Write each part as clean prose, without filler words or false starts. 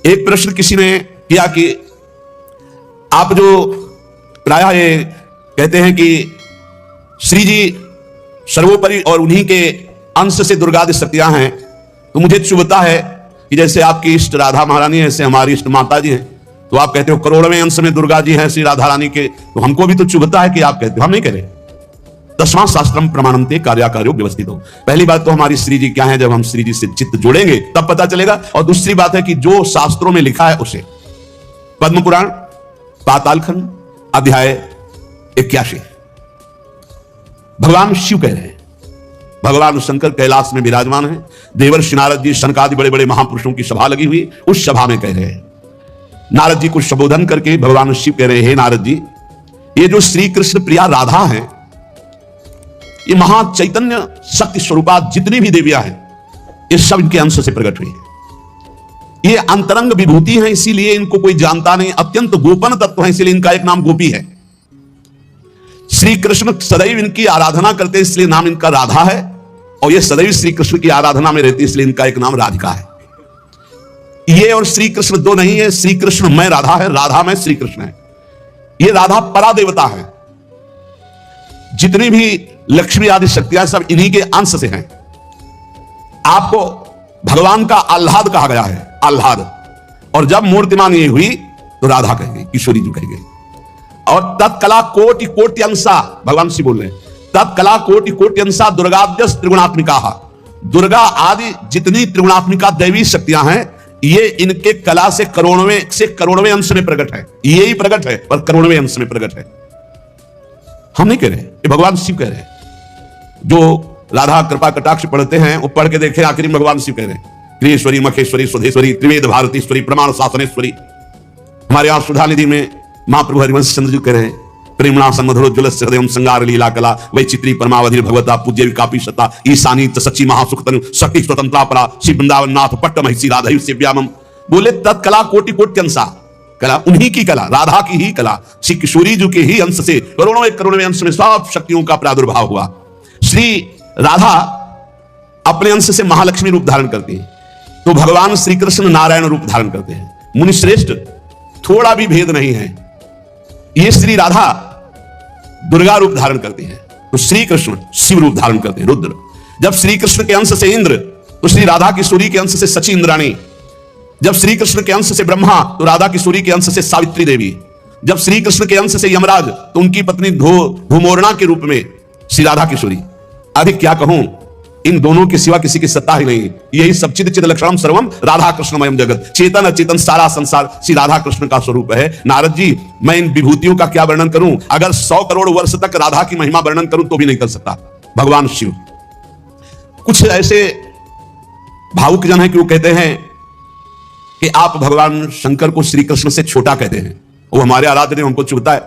एक प्रश्न किसी ने किया कि आप जो प्रायः ये कहते हैं कि श्री जी सर्वोपरि और उन्हीं के अंश से दुर्गादि शक्तियां हैं, तो मुझे चुभता है कि जैसे आपकी इष्ट राधा महारानी है, ऐसे हमारी इष्ट माता जी हैं, तो आप कहते हो करोड़वें अंश में दुर्गा जी हैं श्री राधा रानी के, तो हमको भी तो चुभता है कि आप कहते हो। हम नहीं कह रहे। तस्मात् शास्त्रम प्रमाणन्ते कार्याकार्यो व्यवस्थित हो। पहली बात तो हमारी श्री जी क्या है, जब हम श्री जी से चित्त जोड़ेंगे तब पता चलेगा। और दूसरी बात है कि जो शास्त्रों में लिखा है उसे, पद्म पुराण पातालखंड अध्याय 81, भगवान शिव कह रहे हैं, भगवान शंकर कैलाश में विराजमान है, देवर्षि नारद जी शनकादि बड़े बड़े महापुरुषों की सभा लगी हुई, उस सभा में कह रहे हैं, नारद जी को संबोधन करके भगवान शिव कह रहे हैं, नारद जी ये जो श्री कृष्ण प्रिया राधा है, ये महा चैतन्य शक्ति स्वरूपा जितनी भी देवियां हैं, ये सब इनके अंश से प्रकट हुई है। ये अंतरंग विभूति है, इसीलिए इनको कोई जानता नहीं, अत्यंत गोपन तत्व है, इसीलिए इनका एक नाम गोपी है। श्री कृष्ण सदैव इनकी आराधना करते हैं, इसलिए नाम इनका राधा है, और ये सदैव श्री कृष्ण की आराधना में रहती है, इसलिए इनका एक नाम राधिका है। ये और श्री कृष्ण दो नहीं है, श्री कृष्ण में राधा है, राधा में श्री कृष्ण है। ये राधा परा देवता है, जितनी भी लक्ष्मी आदि शक्तियां सब इन्हीं के अंश से हैं। आपको भगवान का आह्लाद कहा गया है, आह्लाद, और जब मूर्तिमान ये हुई तो राधा कह गई, किशोरी जी कह गई। और तत्कला कोटि कोटि अंशा, भगवान शिव बोल रहे हैं, तत्कला कोटि कोटि अंशा दुर्गाद्यस त्रिगुणात्मिका। दुर्गा आदि जितनी त्रिगुणात्मिका दैवी शक्तियां हैं, ये इनके कला से करोड़वें अंश में प्रकट है। ये ही प्रकट है पर करोड़वें अंश में प्रकट है। हम नहीं कह रहे, ये भगवान शिव कह रहे हैं। जो राधा कृपा कटाक्ष पढ़ते हैं वो पढ़ के देखें, आखिरी में भगवान शिव कह रहे हैं, क्रियेश्वरी मखेश्वरी स्वधेश्वरी त्रिवेद भारतीश्वरी प्रमाण शासनेश्वरी। हमारे यहां सुधा निधि में महाप्रभु हरिवंश चंद्र जी कह रहे हैं, प्रेमणा सन्मधुरोज्ज्वल हृदय संगार लीला कला वैचित्री परमावधि भगवता पूज्य विकापी सत्ता ईशानी सच्ची महासुख तनु शक्ति स्वतंत्रा परा श्री वृंदावन नाथ पट्ट महिषी राधा सेव्यामम। बोले तत्कला कोटि कोटि अंशा, कला उन्हीं की कला, राधा की ही कला, श्री किशोरी जी के ही अंश से करोड़ों अंश में सब शक्तियों का प्रादुर्भाव हुआ। श्री राधा अपने अंश से महालक्ष्मी रूप धारण करती है, तो भगवान श्री कृष्ण नारायण रूप धारण करते हैं। मुनि श्रेष्ठ, थोड़ा भी भेद नहीं है। ये श्री राधा दुर्गा रूप धारण करती है, तो श्री कृष्ण शिव रूप धारण करते हैं, रुद्र। जब श्री कृष्ण के अंश से इंद्र, तो श्री राधा किशोरी के अंश से सची इंद्राणी। जब श्री कृष्ण के अंश से ब्रह्मा, तो राधा किशोरी के अंश से सावित्री देवी। जब श्री कृष्ण के अंश से यमराज, तो उनकी पत्नी धूमोरणा के रूप में श्री राधा किशोरी। अधिक क्या कहूं, इन दोनों के सिवा किसी की सत्ता ही नहीं। यही सब चिद चिद लक्षणम सर्वम राधा कृष्णमयम जगत, चेतन अचेतन सारा संसार श्री राधा कृष्ण का स्वरूप है। नारद जी, मैं इन विभूतियों का क्या वर्णन करूं, अगर 100 करोड़ वर्ष तक राधा की महिमा वर्णन करूं तो भी नहीं कर सकता। भगवान शिव कुछ ऐसे भावुक जन है कि वो कहते हैं कि आप भगवान शंकर को श्री कृष्ण से छोटा कहते हैं, वो हमारे आराध्य हैं, हमको चुभता है।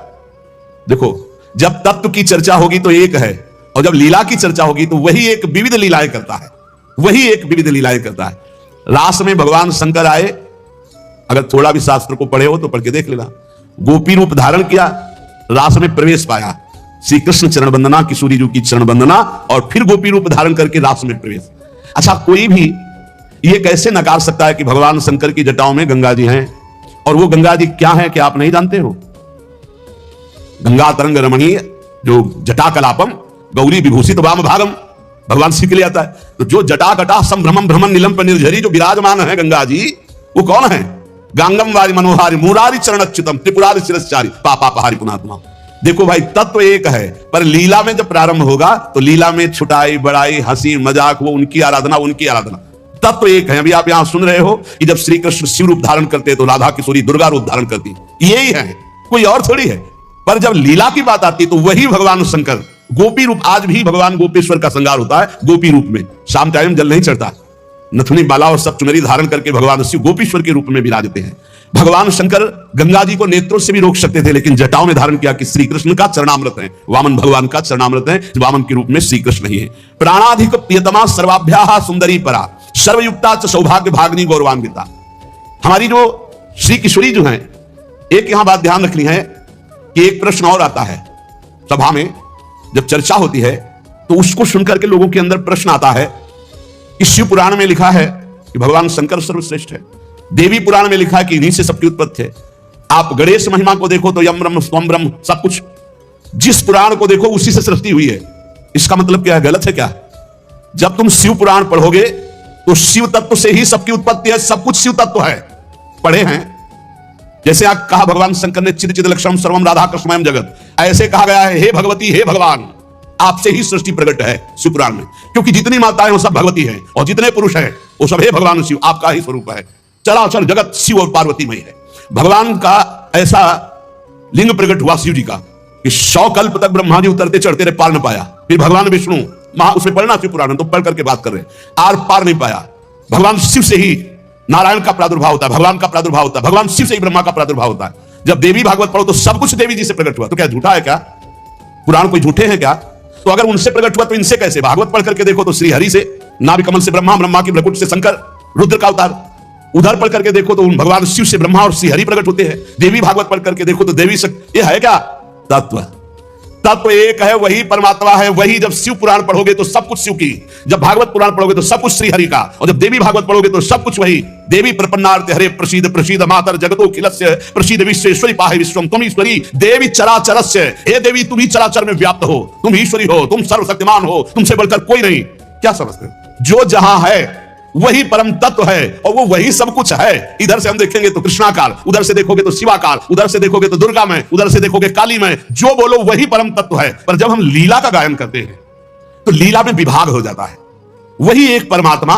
देखो, जब तत्व की चर्चा होगी तो एक है, और जब लीला की चर्चा होगी तो वही एक विविध लीलाएं करता है, वही एक विविध लीलाएं करता है। रास में भगवान शंकर आए, अगर थोड़ा भी शास्त्र को पढ़े हो तो पढ़ के देख लेना। गोपी रूप धारण किया, रास में प्रवेश पाया, श्री कृष्ण चरण वंदना, किशोरी जी की चरण वंदना, और फिर गोपी रूप धारण करके रास में प्रवेश। अच्छा, कोई भी ये कैसे नकार सकता है कि भगवान शंकर की जटाओं में गंगा जी हैं, और वो गंगा जी क्या है कि आप नहीं जानते हो? गंगा तरंग रमणीय जो जटा कलापम गौरी विभूषित वाम भागम, भगवान शिव के लिए आता है। तो जो जटा कटा संभ्रमम भ्रमण नीलम पर निर्झरी जो विराजमान है गंगा जी, वो कौन है? गांगम वारी मनोहारी मुरारी चरणच्युतम त्रिपुरारी शिरश्चारी पापा पहारी पुनात्मा। देखो भाई, तत्व एक है, पर लीला में जब प्रारंभ होगा तो लीला में छुटाई बड़ाई हंसी मजाक, वो उनकी आराधना, उनकी आराधना। तत्व एक है। अभी आप यहां सुन रहे हो कि जब श्री कृष्ण शिव रूप धारण करते तो राधा किशोरी दुर्गा रूप धारण करती, यही है, कोई और थोड़ी है। पर जब लीला की बात आती तो वही भगवान शंकर गोपी रूप, आज भी भगवान गोपेश्वर का श्रृंगार होता है गोपी रूप में, शाम टाइम जल नहीं चढ़ता, नथुनी बाला और सब चुनरी धारण करके भगवान शिव गोपीश्वर के रूप में विराजते हैं। भगवान शंकर गंगा जी को नेत्रों से भी रोक सकते थे, लेकिन जटाओं में धारण किया कि श्री कृष्ण का चरणामृत है, वामन भगवान का चरणामृत है, वामन के रूप में श्री कृष्ण ही है। प्राणाधिक प्रियतमा सर्वाभ्याः सुंदरी परा सर्वयुक्ता च सौभाग्य भागनी गौरवान्विता। हमारी जो श्री किशोरी जो है, एक यहां बात ध्यान रखनी है कि एक प्रश्न और आता है सभा में, जब चर्चा होती है तो उसको सुनकर के लोगों के अंदर प्रश्न आता है कि शिव पुराण में लिखा है कि भगवान शंकर सर्वश्रेष्ठ है, देवी पुराण में लिखा है कि इन्हीं से सबकी उत्पत्ति है। आप गणेश महिमा को देखो तो यम ब्रह्म स्वम ब्रह्म सब कुछ, जिस पुराण को देखो उसी से सृष्टि हुई है। इसका मतलब क्या है? गलत है क्या? जब तुम शिव पुराण पढ़ोगे तो शिव तत्व से ही सबकी उत्पत्ति है, सब कुछ शिव तत्व है। पढ़े हैं जैसे आप कहा भगवान शंकर ने चिद चिद लक्षणम सर्वम राधा कृष्णमयम जगत, ऐसे कहा गया है हे भगवती हे भगवान, आपसे ही सृष्टि प्रकट है शिव पुराण में, क्योंकि जितनी माताएं वो सब भगवती हैं और जितने पुरुष हैं वो सब हे भगवान शिव, आपका ही स्वरूप है। चराचर जगत शिव और पार्वतीमय है। भगवान का ऐसा लिंग प्रकट हुआ शिव जी का कि 100 कल्प तक ब्रह्मा जी उतरते चढ़ते रहे, पार न पाया। फिर भगवान विष्णु उसमें पढ़ना शिव पुराण, तो पढ़ करके बात कर रहे हैं, आर पार नहीं पाया। भगवान शिव से ही नारायण का प्रादुर्भाव होता है, भगवान का प्रादुर्भाव होता है, भगवान शिव से ही ब्रह्मा का प्रादुर्भाव होता है। जब देवी भागवत पढ़ो तो सब कुछ देवी जी से प्रकट हुआ। तो क्या झूठा है क्या? पुराण कोई झूठे हैं क्या? तो अगर उनसे प्रकट हुआ तो इनसे कैसे? भागवत पढ़ करके देखो तो श्री हरि से, नाभि कमल से ब्रह्मा, ब्रह्मा की भ्रकुट से शंकर, रुद्र का अवतार। उधर पढ़ करके देखो तो उन भगवान शिव से ब्रह्मा और श्री हरि प्रकट होते हैं। देवी भागवत पढ़ करके देखो तो देवी शक्ति। ये है क्या? तत्व। तत्व एक है, वही परमात्मा है, वही। जब शिव पुराण पढ़ोगे तो सब कुछ शिव की, जब भागवत पुराण पढ़ोगे तो सब कुछ श्री हरि का, और जब देवी भागवत पढ़ोगे तो सब कुछ वही। देवी प्रपन्नार्थ हरे प्रसीद प्रसीद मातर जगतो खिलस्य प्रसीद विश्वेश्वरी पाहि विश्वम तुम ईश्वरी देवी चराचरस्य। हे देवी तुम ही चराचर में व्याप्त हो, तुम ईश्वरी हो, तुम सर्वशक्तिमान हो, तुमसे बढ़कर कोई नहीं। क्या समझते? जो जहां है वही परम तत्व है और वो वही सब कुछ है। इधर से हम देखेंगे तो कृष्णाकार, उधर से देखोगे तो शिवाकार, उधर से देखोगे तो दुर्गा में, उधर से देखोगे काली में। जो बोलो वही परम तत्व है। पर जब हम लीला का गायन करते हैं तो लीला में विभाग हो जाता है। वही एक परमात्मा,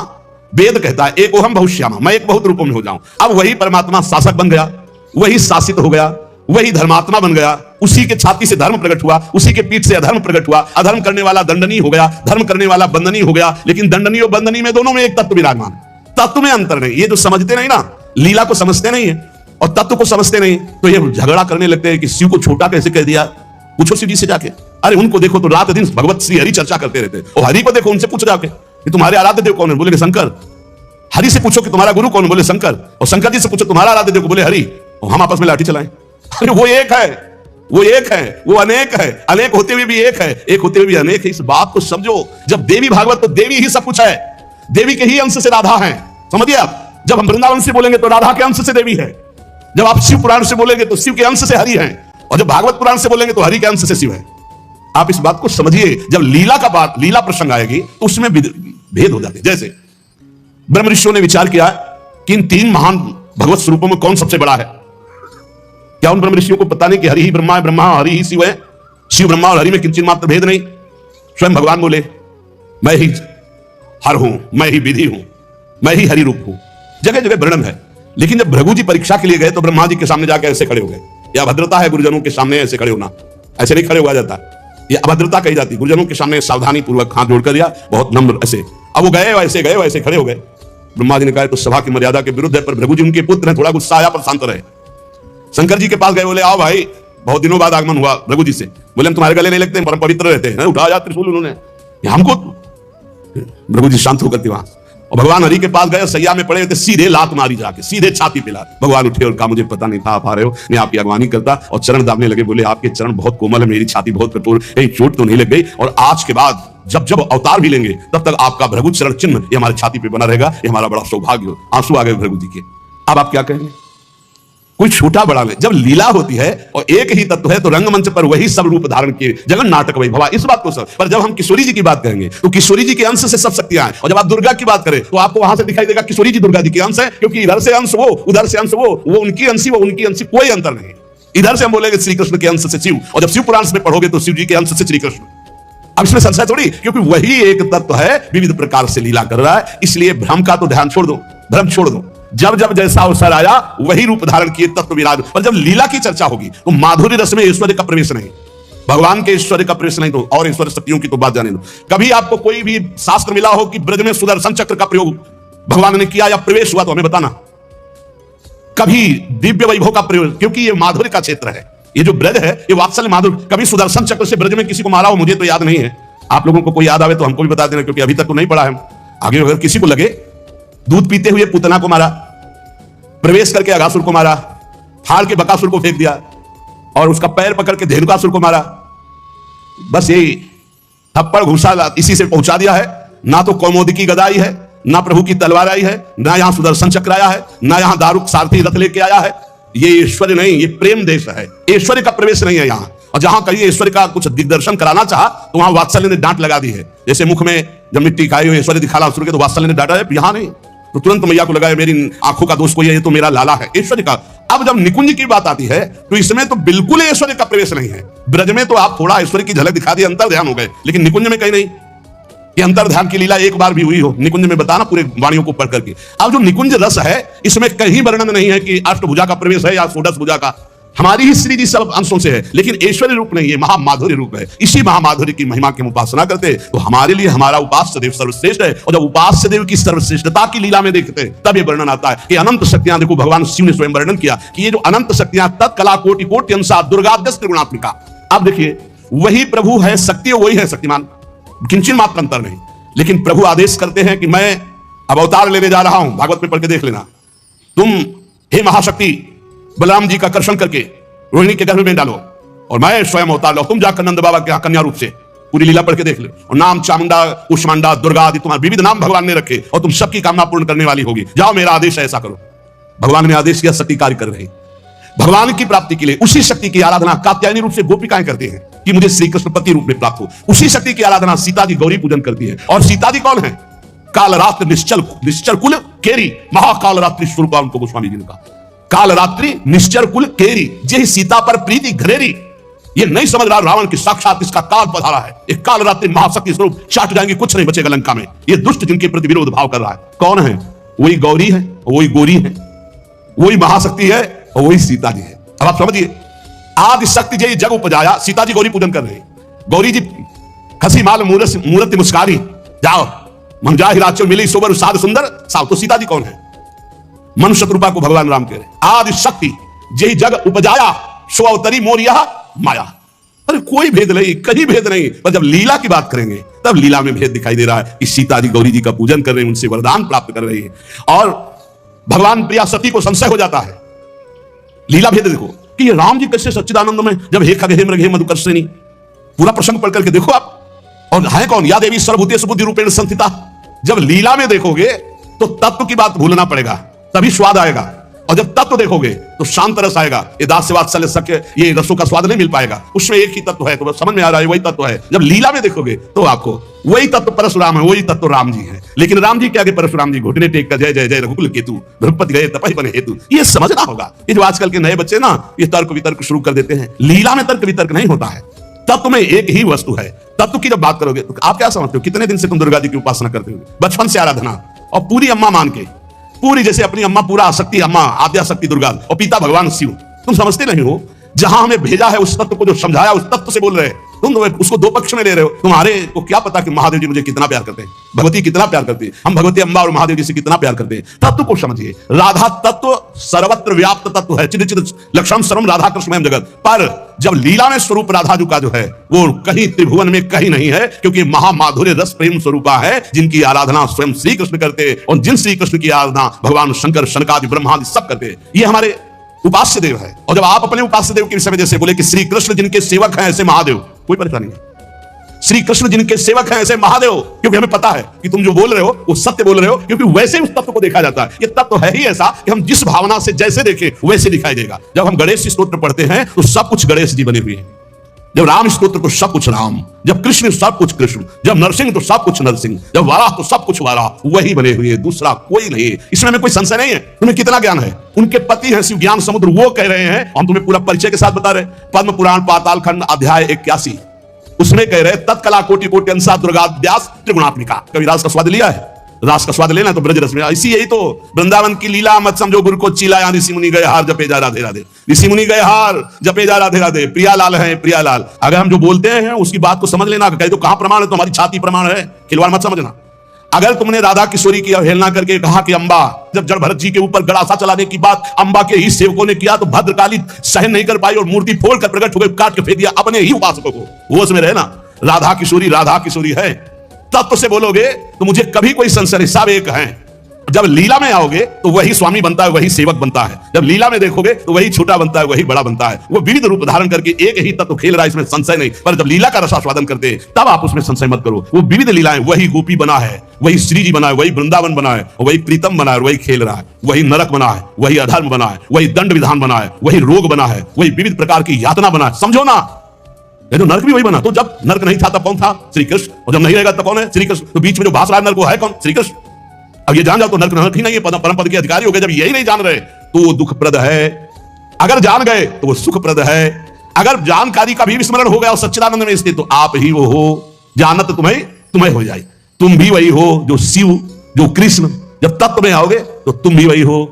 वेद कहता है एक ओहम बहुश्यामा, मैं एक बहुत रूपों में हो जाऊं। अब वही परमात्मा शासक बन गया, वही शासित हो गया, वही धर्मात्मा बन गया। उसी के छाती से धर्म प्रकट हुआ, उसी के पीठ से अधर्म प्रकट हुआ। अधर्म करने वाला दंडनीय हो गया, धर्म करने वाला बंदनीय हो गया। लेकिन दंडनीय और बंदनीय में दोनों में एक तत्व विराजमान है। तत्व में अंतर नहीं। ये जो समझते नहीं ना, लीला को समझते नहीं है और तत्व को समझते नहीं, तो ये झगड़ा करने लगते हैं कि शिव को छोटा कैसे कह दिया। पूछो शिव जी से जाके। अरे उनको देखो तो रात दिन भगवत श्री हरि चर्चा करते रहते। और हरि को देखो, उनसे पूछो जाके कि तुम्हारे आराध्य देव कौन है? बोले शंकर। हरि से पूछो कि तुम्हारा गुरु कौन? बोले शंकर। और शंकर जी से पूछो तुम्हारा आराध्य देव, बोले हरि। और हम आपस में लाठी चलाएं। अरे वो एक है, वो एक है, वो अनेक है। अनेक होते हुए भी एक है, एक होते हुए भी अनेक है। इस बात को समझो। जब देवी भागवत तो देवी ही सब कुछ है, देवी के ही अंश से राधा है। समझिए आप। जब हम वृंदावन से बोलेंगे तो राधा के अंश से देवी है। जब आप शिव पुराण से बोलेंगे तो शिव के अंश से हरि है, और जब भागवत पुराण से बोलेंगे तो हरि के अंश से शिव है। आप इस बात को समझिए। जब लीला का बात, लीला प्रसंग आएगी तो उसमें भेद हो जाते। जैसे ब्रह्म ऋषियों ने विचार किया कि इन 3 महान भगवत स्वरूपों में कौन सबसे बड़ा है। क्या उन ब्रह्म ऋषियों को पता नहीं कि हरि ही ब्रह्मा है, ब्रह्मा हरि ही शिव है? शिव ब्रह्मा और हरि में किंचित मात्र भेद नहीं। स्वयं भगवान बोले मैं ही हर हूं, मैं ही विधि हूं, मैं ही हरि रूप हूं। जगह जगह वर्णन है। लेकिन जब भृगु जी परीक्षा के लिए गए तो ब्रह्मा जी के सामने जाकर ऐसे खड़े हो गए। यह अभद्रता है गुरुजनों के सामने ऐसे खड़े होना। ऐसे नहीं खड़े हुआ जाता, यह अभद्रता कही जाती। गुरुजनों के सामने सावधानी पूर्वक हाथ जोड़कर दिया, बहुत नम्र ऐसे। अब वो गए वैसे खड़े हो गए। ब्रह्मा जी ने कहा तो सभा की मर्यादा के विरुद्ध है, पर भृगु जी उनके पुत्र हैं, थोड़ा गुस्सा आया पर शांत रहे। शंकर जी के पास गए, बोले आओ भाई, बहुत दिनों बाद आगमन हुआ भृगु जी से। बोले हम तुम्हारे गले नहीं लगते, परम पवित्र रहते हैं। उठाया त्रिशूल उन्होंने हमको। भृगु जी शांत होकर के वहां और भगवान हरि के पास गए, सैया में पड़े थे, सीधे लात मारी जाके, सीधे छाती पे लात। भगवान उठे और कहा मुझे पता नहीं था आप आ रहे हो, मैं आपकी अगवानी करता। और चरण दाबने लगे। बोले आपके चरण बहुत कोमल है, मेरी छाती बहुत कठोर, कहीं चोट तो नहीं लग गई। और आज के बाद जब जब अवतार भी लेंगे तब तक आपका भृगु चरण चिन्ह ये हमारी छाती पे बना रहेगा। ये हमारा बड़ा सौभाग्य। आंसू आ गए भृगु जी के। अब आप क्या कहेंगे? कोई छोटा बड़ा नहीं। जब लीला होती है और एक ही तत्व है तो रंगमंच पर वही सब रूप धारण किए, जगन नाटक वही भवा, इस बात को सब। पर जब हम किशोरी जी की बात करेंगे तो किशोरी जी के अंश से सब शक्तियां हैं। और जब आप दुर्गा की बात करें तो आपको वहां से दिखाई देगा किशोरी जी दुर्गा जी के अंश है, क्योंकि इधर से अंश वो, उधर से अंश वो उनकी अंशी, वो उनकी अंशी, कोई अंतर नहीं। इधर से हम बोलेंगे श्री कृष्ण के अंश से शिव, और जब शिव पुराण में पढ़ोगे तो शिव जी के अंश से श्री कृष्ण। अब इसमें संशय थोड़ी, क्योंकि वही एक तत्व है, विविध प्रकार से लीला कर रहा है। इसलिए भ्रम का तो ध्यान छोड़ दो, भ्रम छोड़ दो। जब जब जैसा अवसर आया वही रूप धारण किए तत्व विराज। पर जब लीला की चर्चा होगी तो माधुर्य रस में ऐश्वर्य का प्रवेश नहीं, भगवान के ऐश्वर्य का प्रवेश नहीं। तो और ऐश्वर्य शक्तियों की तो बात जाने दो। कभी आपको कोई भी शास्त्र मिला हो कि ब्रज में सुदर्शन चक्र का प्रयोग भगवान ने किया या प्रवेश हुआ, तो हमें बताना। कभी दिव्य वैभव का प्रयोग, क्योंकि ये माधुर्य का क्षेत्र है। ये जो ब्रज है ये वात्सल्य माधुर्य। कभी सुदर्शन चक्र से ब्रज में किसी को मारा हो, मुझे तो याद नहीं है। आप लोगों को कोई याद आवे तो हमको भी बता देना, क्योंकि अभी तक तो नहीं पढ़ा है। आगे अगर किसी को लगे, दूध पीते हुए पूतना को मारा, प्रवेश करके अघासुर को मारा, फाड़ के बकासुर को फेंक दिया, और उसका पैर पकड़ के धेनुकासुर को मारा। बस यही थप्पड़ घुसा इसी से पहुंचा दिया है। ना तो कौमोदी की गदाई है, ना प्रभु की तलवार आई है, ना यहां सुदर्शन चक्र आया है, ना यहां दारुक सारथी रथ लेके आया है। ये ऐश्वर्य नहीं, ये प्रेम देश है। ऐश्वर्य का प्रवेश नहीं है यहां। और जहां कहीं ऐश्वर्य का कुछ दिग्दर्शन कराना चाहा तो वहां वात्सल्य ने डांट लगा दी है। जैसे मुख में जब मिट्टी खाई हुई ऐश्वर्य दिखाना शुरू किया तो वात्सल्य ने डांटा है, यहां नहीं। तो तुरंत मैया को लगा मेरी आंखों का दोष कोई है, ये तो मेरा लाला है ऐश्वर्य का। अब जब निकुंज की बात आती है तो इसमें तो बिल्कुल ऐश्वर्य का प्रवेश नहीं है। ब्रज में तो आप थोड़ा ऐश्वर्य की झलक दिखा दी, अंतर ध्यान हो गए, लेकिन निकुंज में कहीं नहीं। ये अंतर ध्यान की लीला एक बार भी हुई हो निकुंज में बताना पूरे वाणियों को पढ़ करके। अब जो निकुंज रस है इसमें कहीं वर्णन नहीं है कि अष्टभुजा का प्रवेश है या षोडश भुजा का। हमारी ही श्री जी सब अंशों से है, लेकिन ऐश्वर्य रूप नहीं है, महामाधुर्य रूप है। इसी महामाधुर्य की महिमा की हम उपासना करते तो हमारे लिए हमारा उपास्य देव सर्वश्रेष्ठ है। और जब उपास्य देव की सर्वश्रेष्ठता की लीला में देखते हैं तब ये वर्णन आता है कि अनंत शक्तियां, देखो भगवान शिव ने स्वयं वर्णन किया कि ये जो अनंत शक्तियां तत्कला कोटि कोटि अंशा दुर्गाद्यस त्रिगुणात्मिका। अब देखिए वही प्रभु है शक्ति, वही है शक्तिमान, किंचन मात्र अंतर नहीं। लेकिन प्रभु आदेश करते हैं कि मैं अब अवतार लेने जा रहा हूं, भागवत में पढ़ के देख लेना। तुम हे महाशक्ति बलराम जी का कर्षण करके रोहिणी के गर्भ में डालो और मैं स्वयं अवतार लो। तुम जाकर नंद बाबा के यहाँ कन्या रूप से पूरी लीला पढ़ के देख लो। और नाम चामुंडा, कुष्मांडा, दुर्गा आदि तुम्हारे विविध नाम भगवान ने रखे और तुम सबकी कामना पूर्ण करने वाली होगी। जाओ मेरा आदेश है ऐसा करो। भगवान ने आदेश किया, शक्ति कार्य कर रही। भगवान की प्राप्ति के लिए उसी शक्ति की आराधना कात्यायनी रूप से गोपिकाएं करती हैं कि मुझे श्री कृष्ण पति रूप में प्राप्त हो। उसी शक्ति की आराधना सीता जी गौरी पूजन करती है। और सीता जी कौन है? काल रात्रि निश्चल कुल केरी, महाकाल रात्रि स्वरूप उनको गोस्वामी जी ने कहा। काल रात्रि निश्चर कुल केरी, जे सीता पर प्रीति घरेरी। ये नहीं समझ रहा रावण की साक्षात इसका काल पधारा है। एक काल रात्रि महाशक्ति स्वरूप चाट जाएंगे, कुछ नहीं बचेगा लंका में। ये दुष्ट जिनके प्रति विरोध भाव कर रहा है कौन है? वही गौरी है, वही गोरी है, वही महाशक्ति है और वही सीता जी है। अब आप समझिए, आदि शक्ति जी जग उपजाया, सीता जी गौरी पूजन कर रहे हैं। गौरी जी खसी माल मूर्ति मुस्कारी, जाओ मंजा हिराचल मिली सोबर साध सुंदर साव। तो सीता जी कौन है? मनुष्य रूपा को भगवान राम कह रहे। आदि शक्ति जय जग उपजाया, सो अवतरी मोरिया माया। अरे कोई भेद नहीं, कहीं भेद नहीं। पर जब लीला की बात करेंगे तब लीला में भेद दिखाई दे रहा है कि सीता जी गौरी जी का पूजन कर रहे हैं, उनसे वरदान प्राप्त कर रही है। और भगवान प्रिया सती को संशय हो जाता है। लीला भेद देखो कि ये राम जी कैसे सच्चिदानंद में, जब हे खगे हे मृग हे मधुकर्षिणी, पूरा प्रसंग पढ़ करके देखो आप। और है कौन? या देवी सर्वभूतेषु बुद्धि रूपेण संस्थिता। जब लीला में देखोगे तो तत्व की बात भूलना पड़ेगा, तभी स्वाद आएगा। और जब तत्व देखोगे तो शांत रस आएगा। ये दास्य वात्सल्य सख्य, ये रसों का स्वाद नहीं मिल पाएगा। उसमें एक ही तत्व है, तो समझ में आ रहा है वही तत्व है। जब लीला में देखोगे तो आपको वही तत्व परशुराम है, वही तत्व राम जी है। लेकिन राम जी के आगे परशुराम जी घुटने टेक कर जय जय जय रघुकुल केतु, रघुपति गए तपहि बने हेतु। ये समझना होगा। ये जो आजकल के नए बच्चे ना, ये तर्क वितर्क शुरू कर देते हैं। लीला में तर्क वितर्क नहीं होता है, तत्व में एक ही वस्तु है। तत्व की जब बात करोगे तो आप क्या समझते हो? कितने दिन से तुम दुर्गा जी की उपासना करते हो? बचपन से आराधना, और पूरी अम्मा मान के, पूरी जैसे अपनी अम्मा, पूरा आसक्ति अम्मा, आद्याशक्ति दुर्गा और पिता भगवान शिव। तुम समझते नहीं हो, जहां हमें भेजा है उस तत्व को, जो समझाया उस तत्व से बोल रहे हैं। तुम उसको दो पक्ष में ले रहे हो। तुम्हारे को क्या पता कि महादेव जी मुझे कितना प्यार करते हैं, भगवती कितना प्यार करती है, हम भगवती अम्बा और महादेव जी से कितना प्यार करते हैं। तत्व को समझिए। राधा तत्व सर्वत्र व्याप्त तत्व है, चिद चिद लक्षण सर्वम राधा कृष्ण जगत। पर जब लीला में स्वरूप राधा जी का जो है वो कहीं त्रिभुवन में कहीं नहीं है, क्योंकि महामाधुर्य रस प्रेम स्वरूपा है, जिनकी आराधना स्वयं श्री कृष्ण करते। और जिन श्री कृष्ण की आराधना भगवान शंकर, शनकादि, ब्रह्मादि सब करते। ये हमारे उपास्य देव है। और जब आप अपने उपास्य देव के विषय में जैसे बोले कि श्री कृष्ण जिनके सेवक हैं ऐसे महादेव, कोई परेशानी नहीं। श्री कृष्ण जिनके सेवक हैं ऐसे महादेव, क्योंकि हमें पता है कि तुम जो बोल रहे हो वो सत्य बोल रहे हो, क्योंकि वैसे उस तत्व को देखा जाता है। ये तत्व है ही ऐसा कि हम जिस भावना से जैसे देखें वैसे दिखाई देगा। जब हम गणेश स्तोत्र पढ़ते हैं तो सब कुछ गणेश जी बने हुए हैं। जब राम स्तोत्र तो सब कुछ राम, जब कृष्ण सब कुछ कृष्ण, जब नरसिंह तो सब कुछ नरसिंह, जब वाराह तो सब कुछ वाराह, वही बने हुए, दूसरा कोई नहीं। इसमें हमें कोई संशय नहीं है। तुम्हें कितना ज्ञान है? उनके पति हैं शिव ज्ञान समुद्र, वो कह रहे हैं। हम तुम्हें पूरा परिचय के साथ बता रहे। पद्म पुराण पाताल खंड अध्याय 81, उसमें कह रहे तत्कला कोटि कोटि अंशा दुर्गाद्यास त्रिगुणात्मिका। कभी रास का स्वाद लिया है? रास का स्वाद लेना तो ब्रज रस में। इसी यही तो वृंदावन की लीला मत समझो गुरु को चिल्लाया, ऋषि मुनि गए हार जपे जा राधे राधे, ऋषि मुनि गए हार जपे जा राधे राधे, प्रियालाल है प्रियालाल। अगर हम जो बोलते हैं उसकी बात को समझ लेना। कहे तो कहां प्रमाण है? तो हमारी छाती प्रमाण है, खिलवाड़ मत समझना। अगर तुमने राधा किशोरी की अवहेलना करके कहा कि अम्बा, जब जड़ भरत जी के ऊपर गड़ासा चलाने की बात अम्बा के ही सेवकों ने किया तो भद्रकाली सहन नहीं कर पाई और मूर्ति फोड़ कर प्रकट हो गई, काट के फेंक दिया अपने ही उपासकों को। वो उसमें रहे ना, राधा किशोरी है। तत्व से बोलोगे तो मुझे कभी कोई संशय नहीं, सब एक हैं। जब लीला में आओगे तो वही स्वामी बनता है, वही सेवक बनता है। जब लीला में देखोगे तो वही छोटा बनता है, वही बड़ा बनता है। वो विविध रूप धारण करके एक ही तत्व खेल रहा है, इसमें संशय नहीं। पर जब लीला का रसास्वादन करते हैं तब आप उसमें संशय मत करो। वो विविध लीलाएं, वही गोपी बना है, वही श्री जी बना है, वही वृंदावन बना है, वही प्रीतम बना है, वही खेल रहा है, वही नरक बना है, वही अधर्म बना है, वही दंड विधान बना है, वही रोग बना है, वही विविध प्रकार की यातना बना है। समझो ना, ये तो नरक भी वही बना। तो जब नरक नहीं था तब कौन था? श्री कृष्ण। और जब नहीं रहेगा तब कौन है? श्री कृष्ण। तो बीच में जो भास रहा है नरक वो है कौन? श्री कृष्ण। अब ये जान जाओ तो नरक नरक ही नहीं है, परम पद के अधिकारी हो गए। जब यही नहीं जान रहे तो वो दुखप्रद है, अगर जान गए तो वो सुखप्रद है। अगर जानकारी का भी विस्मरण हो गया और सच्चिदानंद में स्थित तो आप ही वो हो। जानत तुम्हें हो जाए, तुम भी वही हो जो शिव, जो कृष्ण। जब तत्व में आओगे तो तुम भी वही हो।